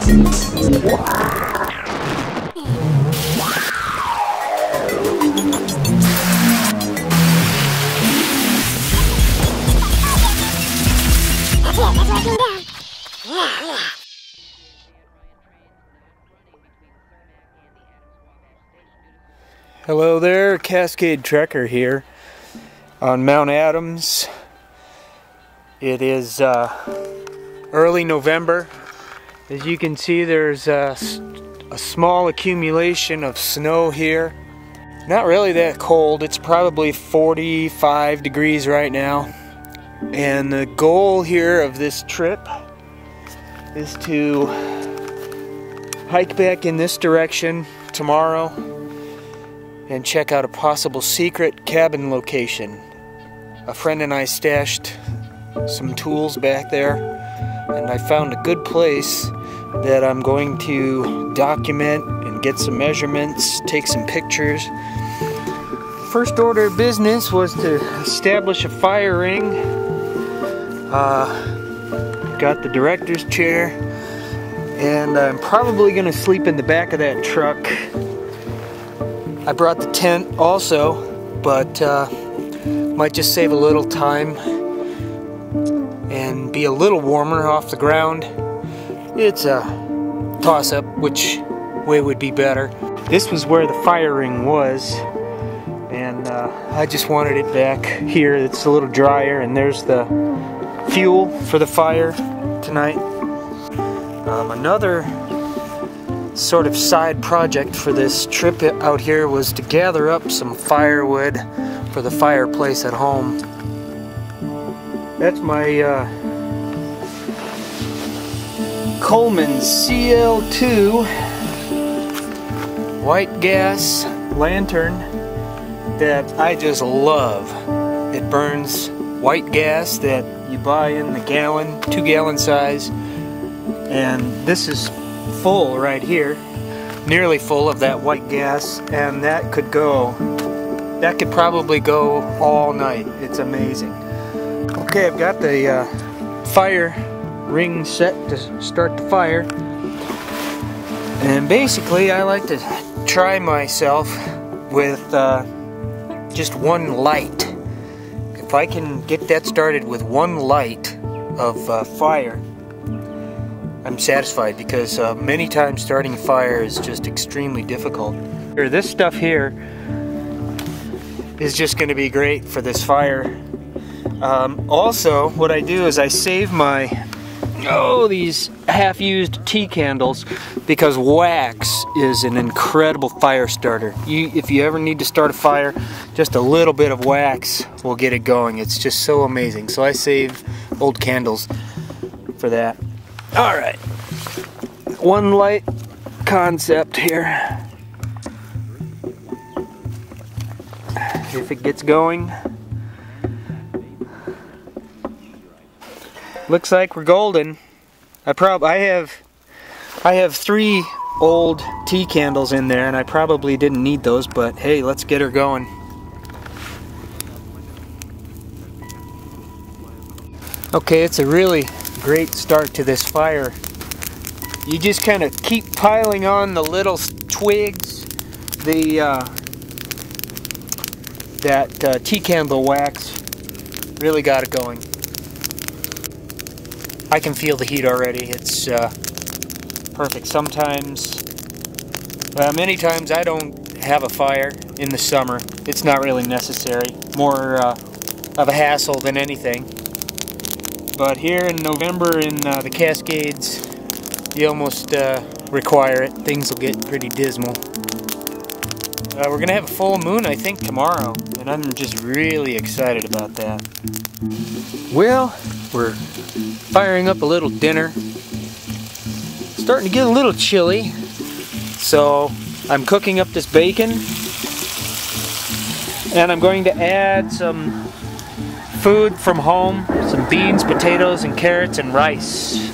Hello there, Cascade Trekker here on Mount Adams. It is early November. As you can see, there's a small accumulation of snow here. Not really that cold. It's probably 45 degrees right now. And the goal here of this trip is to hike back in this direction tomorrow and check out a possible secret cabin location. A friend and I stashed some tools back there, and I found a good place that I'm going to document and get some measurements, take some pictures. First order of business was to establish a fire ring. Got the director's chair, and I'm probably going to sleep in the back of that truck. I brought the tent also, but might just save a little time and be a little warmer off the ground. It's a toss-up which way would be better. This was where the fire ring was, and I just wanted it back here. It's a little drier, and there's the fuel for the fire tonight. Another sort of side project for this trip out here was to gather up some firewood for the fireplace at home. That's my Coleman CL2 white gas lantern that I just love. It burns white gas that you buy in the gallon, 2-gallon size, and this is full right here, nearly full of that white gas, and that could probably go all night. It's amazing. Okay, I've got the fire ring set to start the fire, and basically I like to try myself with just one light. If I can get that started with one light of fire, I'm satisfied, because many times starting a fire is just extremely difficult. This stuff here is just going to be great for this fire. Also, what I do is I save these half-used tea candles, because wax is an incredible fire starter. If you ever need to start a fire, just a little bit of wax will get it going. It's just so amazing. So I save old candles for that. Alright, one light concept here. If it gets going. Looks like we're golden. I have 3 old tea candles in there, and I probably didn't need those, but hey, let's get her going. Okay, it's a really great start to this fire. You just kind of keep piling on the little twigs, that tea candle wax really got it going. I can feel the heat already. It's perfect. Many times I don't have a fire in the summer. It's not really necessary. More of a hassle than anything. But here in November in the Cascades, you almost require it. Things will get pretty dismal. We're going to have a full moon, I think, tomorrow, and I'm just really excited about that. Well, we're firing up a little dinner. Starting to get a little chilly, so I'm cooking up this bacon, and I'm going to add some food from home, some beans, potatoes, and carrots, and rice.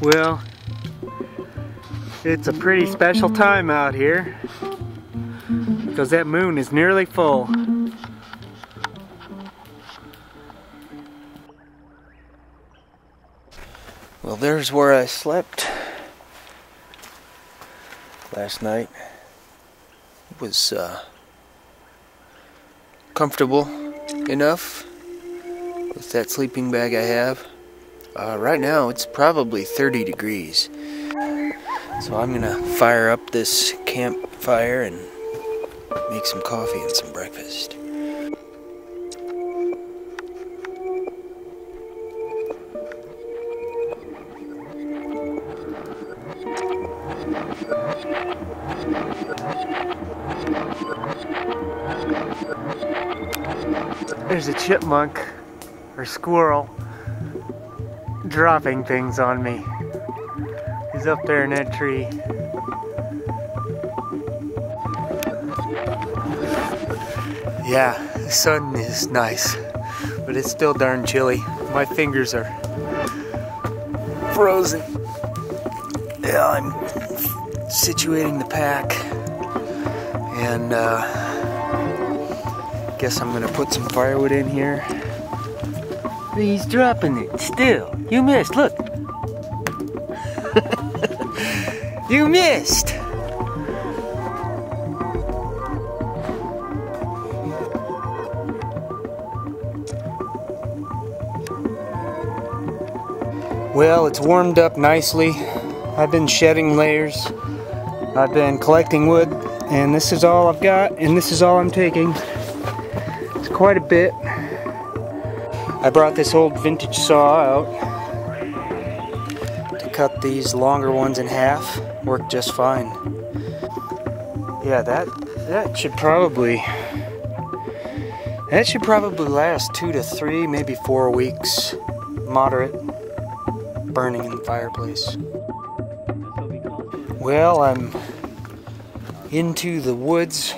Well, it's a pretty special time out here because that moon is nearly full. Well, there's where I slept last night. It was comfortable enough with that sleeping bag I have. Right now it's probably 30 degrees. So I'm gonna fire up this campfire and make some coffee and some breakfast. There's a chipmunk or squirrel dropping things on me. He's up there in that tree. Yeah, the sun is nice, but it's still darn chilly. My fingers are frozen. Yeah, I'm situating the pack, and guess I'm gonna put some firewood in here. He's dropping it still. You missed, look. You missed. Well, it's warmed up nicely. I've been shedding layers. I've been collecting wood, and this is all I've got, and this is all I'm taking. It's quite a bit. I brought this old vintage saw out to cut these longer ones in half. Worked just fine. Yeah, that should probably last 2 to 3, maybe 4 weeks. Moderate burning in the fireplace. Well, I'm into the woods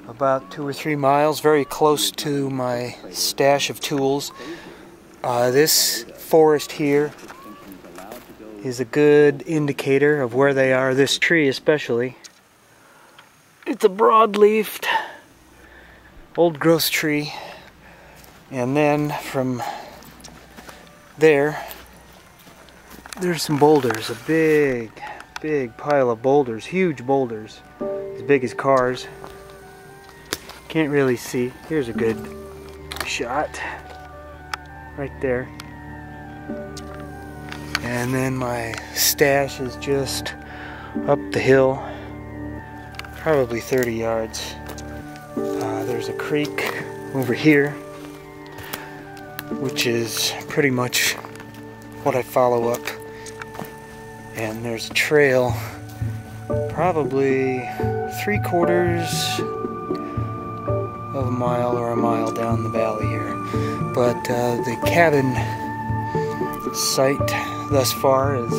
about 2 or 3 miles, very close to my stash of tools. This forest here is a good indicator of where they are, this tree especially. It's a broad-leafed old growth tree, and then from there's some boulders, a big pile of boulders, huge boulders, as big as cars. Can't really see. Here's a good shot right there. And then my stash is just up the hill, probably 30 yards. There's a creek over here, which is pretty much what I follow up. And there's a trail, probably 3/4 of a mile or a mile down the valley here. But the cabin site thus far is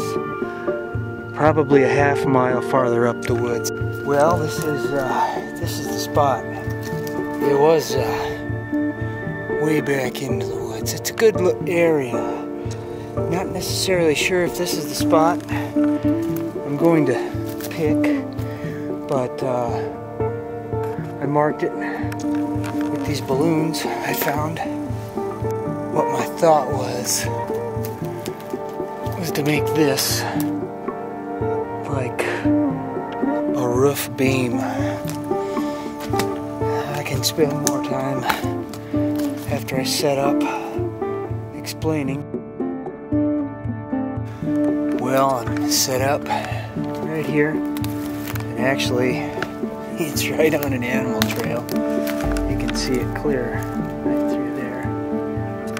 probably a half mile farther up the woods. Well, this is the spot. It was way back into the woods. It's a good area. Not necessarily sure if this is the spot I'm going to pick, but I marked it with these balloons I found. What my thought was to make this like a roof beam. I can spend more time after I set up explaining. Well, I'm set up right here, and actually it's right on an animal trail. You can see it clear right through there.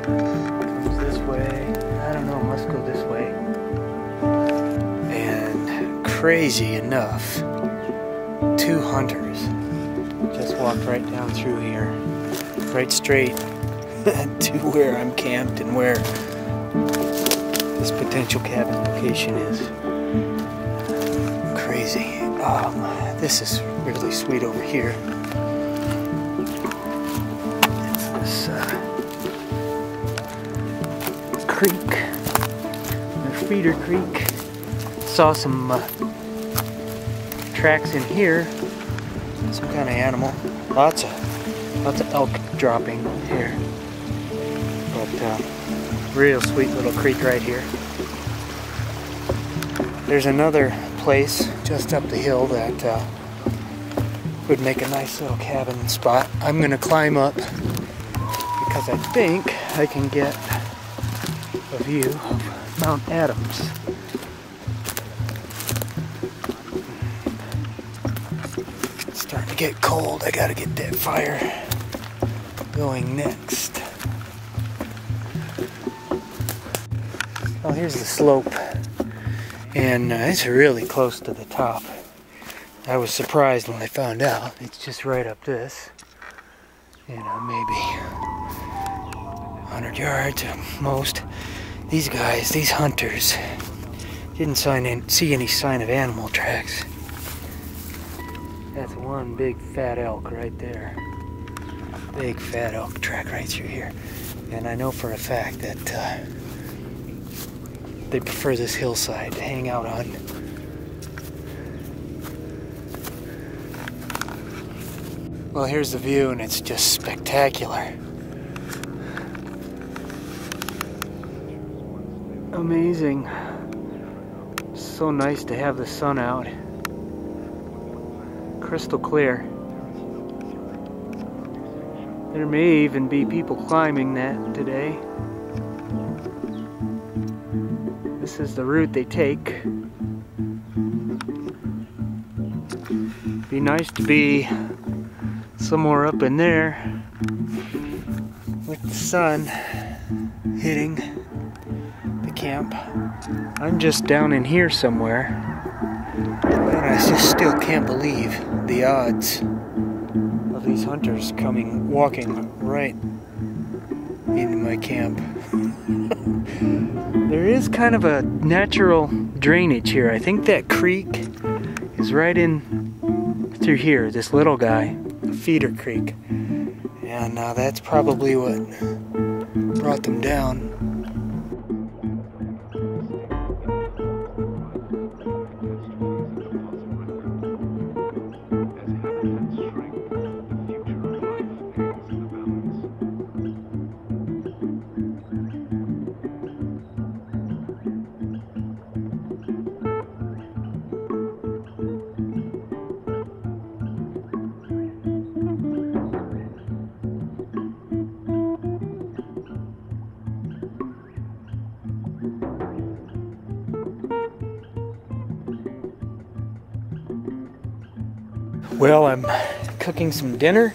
Comes this way. I don't know, it must go this way. And crazy enough, 2 hunters just walked right down through here, right straight to where I'm camped and where this potential cabin location is. Crazy. This is really sweet over here. It's this creek. feeder creek. Saw some tracks in here. Some kind of animal. Lots of elk dropping here. But real sweet little creek right here. There's another place just up the hill that would make a nice little cabin spot. I'm gonna climb up because I think I can get a view of Mount Adams. It's starting to get cold. I gotta get that fire going next. Oh, here's the slope. And it's really close to the top. I was surprised when I found out. It's just right up this. You know, maybe 100 yards at most. These guys, these hunters, didn't see any sign of animal tracks. That's one big fat elk right there. Big fat elk track right through here. And I know for a fact that they prefer this hillside to hang out on. Well, here's the view, and it's just spectacular. Amazing. So nice to have the sun out. Crystal clear. There may even be people climbing that today. This is the route they take. Be nice to be somewhere up in there with the sun hitting the camp. I'm just down in here somewhere, and I just still can't believe the odds of these hunters walking right into my camp. There is kind of a natural drainage here. I think that creek is right in through here, this little guy, a feeder creek. And that's probably what brought them down. Well, I'm cooking some dinner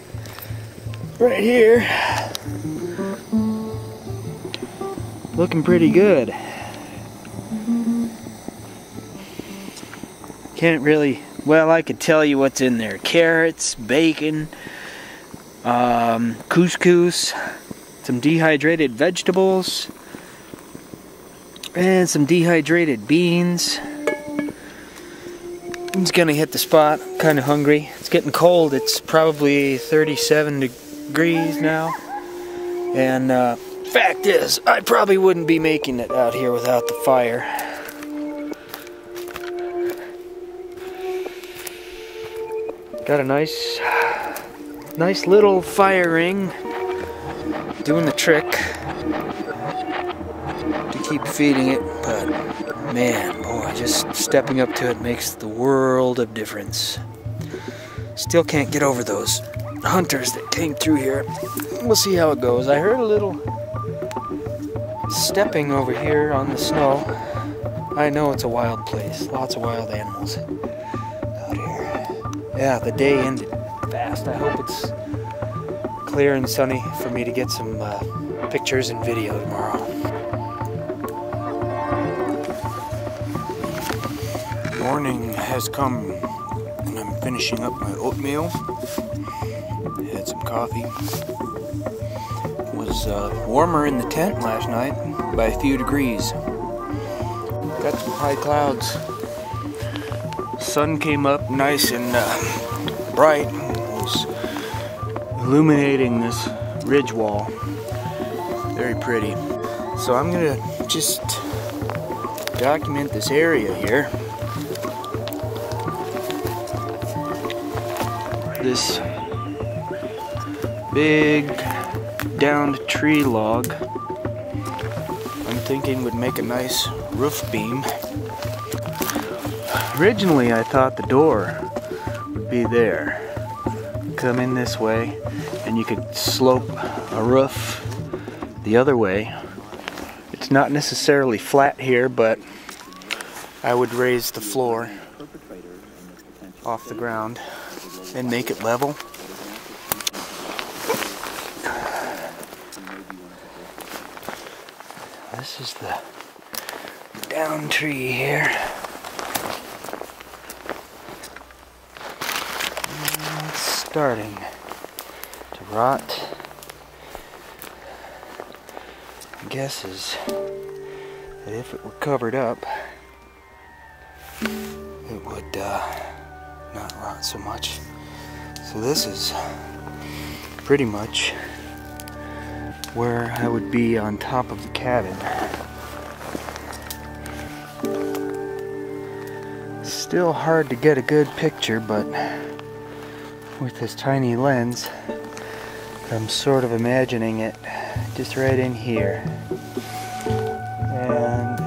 right here. Looking pretty good. Can't really, well, I could tell you what's in there. Carrots, bacon, couscous, some dehydrated vegetables, and some dehydrated beans. I'm just gonna hit the spot. I'm kind of hungry. It's getting cold. It's probably 37 degrees now. And fact is, I probably wouldn't be making it out here without the fire. Got a nice little fire ring doing the trick to keep feeding it, but man, boy, just stepping up to it makes the world of difference. Still can't get over those hunters that came through here. We'll see how it goes. I heard a little stepping over here on the snow. I know it's a wild place. Lots of wild animals out here. Yeah, the day ended fast. I hope it's clear and sunny for me to get some pictures and video tomorrow. Morning has come, and I'm finishing up my oatmeal. Had some coffee. It was warmer in the tent last night by a few degrees. Got some high clouds. Sun came up nice and bright. It was illuminating this ridge wall. Very pretty. So I'm gonna just document this area here. This big downed tree log, I'm thinking would make a nice roof beam. Originally I thought the door would be there. Come in this way and you could slope a roof the other way. It's not necessarily flat here, but I would raise the floor off the ground and make it level. This is the down tree here. And it's starting to rot. My guess is that if it were covered up, it would not rot so much. So this is pretty much where I would be on top of the cabin. Still hard to get a good picture, but with this tiny lens, I'm sort of imagining it just right in here. And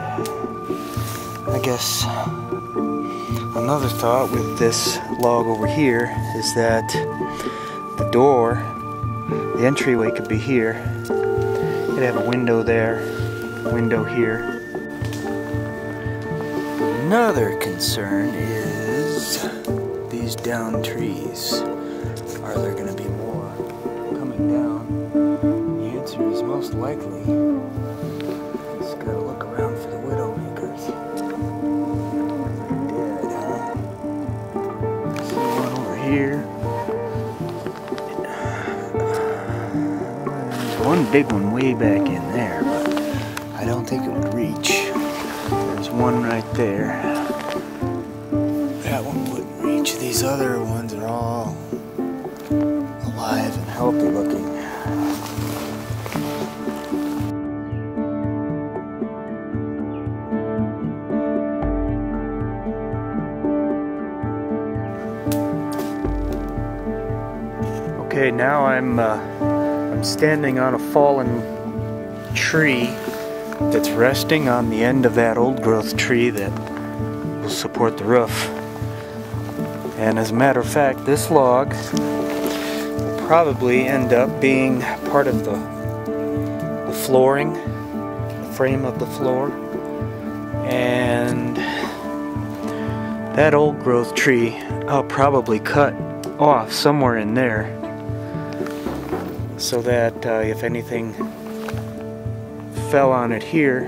I guess another thought with this log over here is that the door, the entryway could be here. You'd have a window there, window here. Another concern is these down trees. Are there going to be more coming down? The answer is most likely. Just gotta look around for the widowmakers. Dead, huh? See one over here. There's one big one way back in there, but I don't think it would reach. There's one right there. That one wouldn't reach. These other ones are all alive and healthy looking. Okay, now I'm standing on a fallen tree that's resting on the end of that old growth tree that will support the roof. And as a matter of fact, this log will probably end up being part of the flooring, the frame of the floor. And that old growth tree I'll probably cut off somewhere in there, so that if anything fell on it here,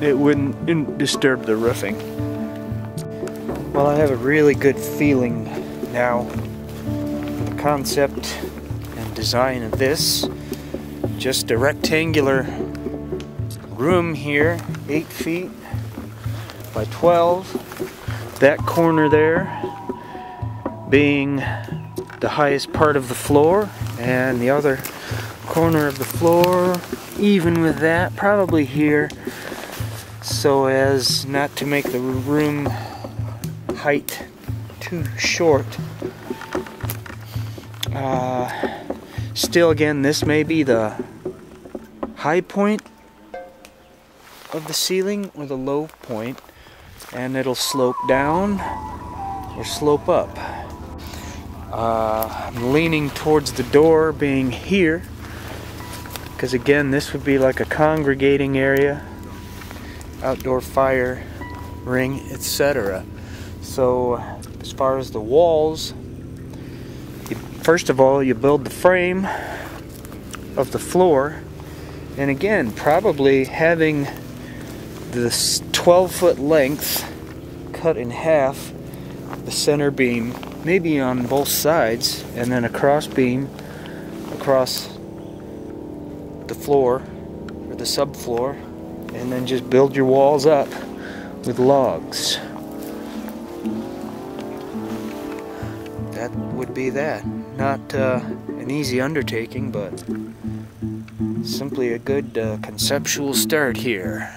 it wouldn't disturb the roofing. Well, I have a really good feeling now for the concept and design of this. Just a rectangular room here, 8 feet by 12. That corner there being the highest part of the floor, and the other corner of the floor even with that, probably here, so as not to make the room height too short. Still, again, this may be the high point of the ceiling or the low point, and it'll slope down or slope up. I'm leaning towards the door being here, because again, this would be like a congregating area, outdoor fire ring, etc. So as far as the walls, first of all, you build the frame of the floor, and again, probably having this 12-foot length cut in half, the center beam maybe on both sides, and then a cross beam across the floor or the subfloor, and then just build your walls up with logs. That would be that. Not an easy undertaking, but simply a good conceptual start here.